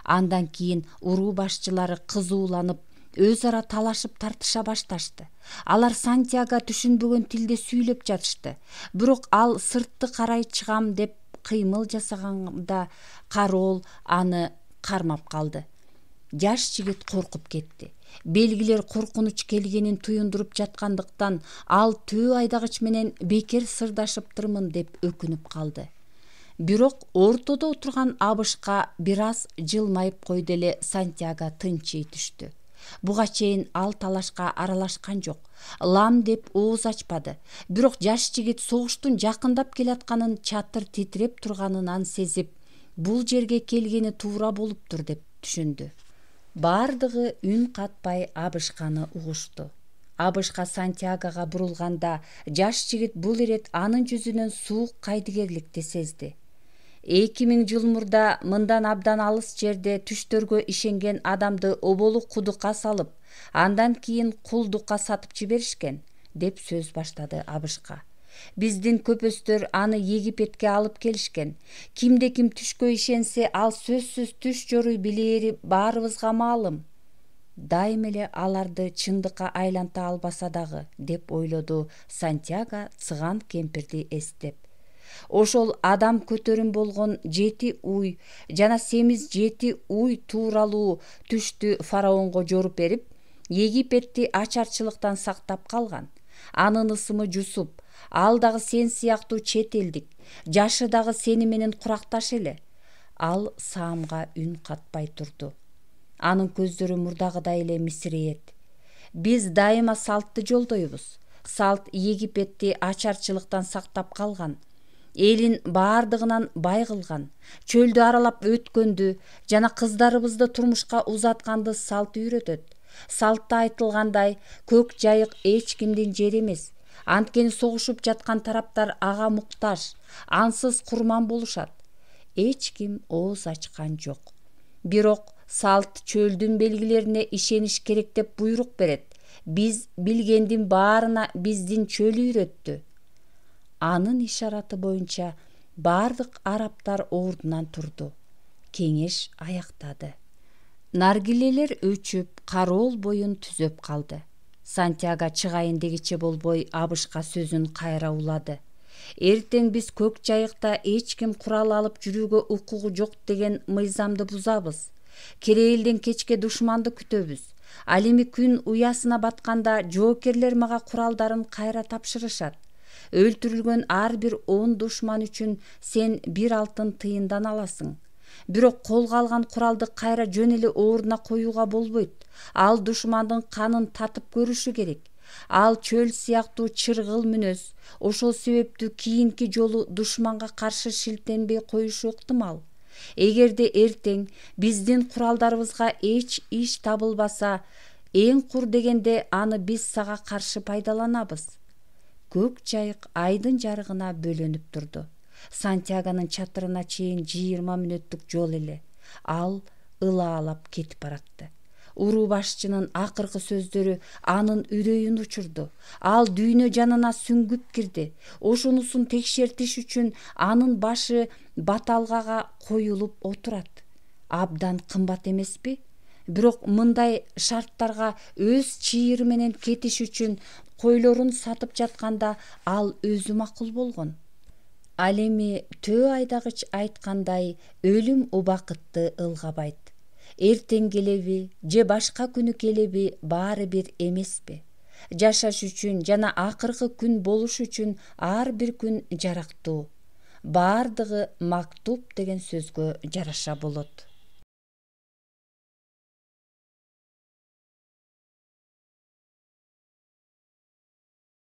Андан кийин уруу башчылары кызууланып, өз ара талашып тартыша башташты. Алар Сантьяго түшүнбөгөн тилде сүйлөп жатышты. Бирок ал сыртты карай чыгам деп кыймыл жасаганда Карол аны кармап калды. Жаш жигит коркуп кетти. Белгилер коркунуч келгенин туюндуруп жаткандыктан ал төө айдагыч менен бекер сырдашыптырмын деп өкүнүп калды. Бирок ортодо отурган Абышка бир аз жылмайып койду эле Сантьяго тынчый түштү. Буга чейин ал талашка аралашкан жок. Лам деп ооз ачпады. Бирок жаш жигит согуштун жакындап келатканын, чатыр титиреп турганынан сезип, бул жерге келгени туура болуптур деп түшүндү. Бардыгы үн катпай Абышканы угушту. Абышка Сантьягога бурулганда, жаш жигит бул ирет анын жүзүнөн суук кайдыгерликти сезди. 2000 жыл мурда мындан абдан алыс жерде түштөргө ишенген адамды оболу кудукка салып, андан кийин кулдукка сатып жиберишкен, деп сөз баштады Абышка. Биздин көпөстөр аны Египетке алып келишкен. Кимде-ким түшкө ишенсе, ал сөзсүз түш жоруй билери баарыбызга маалым. Дайым эле аларды чындыкка айланта албаса дагы, деп ойлоду Сантьяго цыган кемпирди эстеп. Ошол адам көтөрүм болгон 7 уй жана семиз 7 уй тууралуу түштү фараонго жоруп берип, Египетти ачарчылыктан сактап калган. Анын ысымы Жусуп. Ал дагы сен сыяктуу чет элдик. Жашы дагы сени менен куракташ эле. Ал саамга үн катпай турду. Анын көздөрү мурдагыдай эле мисирейет. Биз дайыма салтты жолдойбуз. Салт Египетти ачарчылыктан сактап калган. Элин баардыгынан бай кылган. Чөлдү аралап өткөндү жана кыздарыбызды турмушка узатканды салт үйрөтөт. Салтта айтылгандай, көк жайык эч кимдин жери эмес. Анткени согушуп жаткан тараптар ага муктаж, ансыз курман болушат. Эч ким ооз ачкан жок. Бирок салт чөлдүн белгилерине ишениш керек деп буйрук берет. Биз билгендин баарына биздин чөл үйрөттү. Анын ишараты боюнча бардык арабтар ордунан турду. Кеңеш аяктады. Наргилелер өчүп, Карол боюн түзөп калды. Сантьяго чыгайын дегиче болбой Абышка сөзүн кайра улады. Эртең биз көк жайыкта эч ким курал алып жүрүүгө укугу жок деген мыйзамды бузабыз. Кереэлден кечке душманды күтөбүз. Ал эми күн уясына батканда жоокерлер мага куралдарын кайра тапшырышат. Өлтүрүлгөн ар бир 10 душман үчүн сен 1 алтын тыйындан аласың. Бирок колго алган куралды кайра жөн эле ордуна коюуга болбойт. Ал душмандын канын татып көрүшү керек. Ал чөл сыяктуу чыргыл мүнөз. Ошол себептүү кийинки жолу душманга каршы шилтенбей коюшу ыктымал. Эгерде эртең биздин куралдарыбызга эч иш табылбаса, эң кур дегенде аны биз сага каршы пайдаланабыз. Көк жайык айдын жарыгына бөлөнүп турду. Сантьягонун чатырына чейин 20 мүнөттүк жол эле. Ал ылаалап кетип баратты. Уруу башчынын акыркы сөздөрү анын үрөйүн учурду. Ал дүйнө жанына сүңгүп кирди. Ошонусун текшертиш үчүн анын башы баталгага коюлуп отурат. Абдан кымбат эмеспи? бирок мындай шарттарга өз чыйыры менен кетиш үчүн койлорун сатып жатканда ал өзү макул болгон. Ал эми Төө айдагыч айткандай, өлүм убакытты ылгабайт. Эртең келеби же башка күнү келеби баары бир эмеспи. Жашаш үчүн жана акыркы күн болуш үчүн ар бир күн жарактуу. Баардыгы мактуб деген сөзгө жараша болот.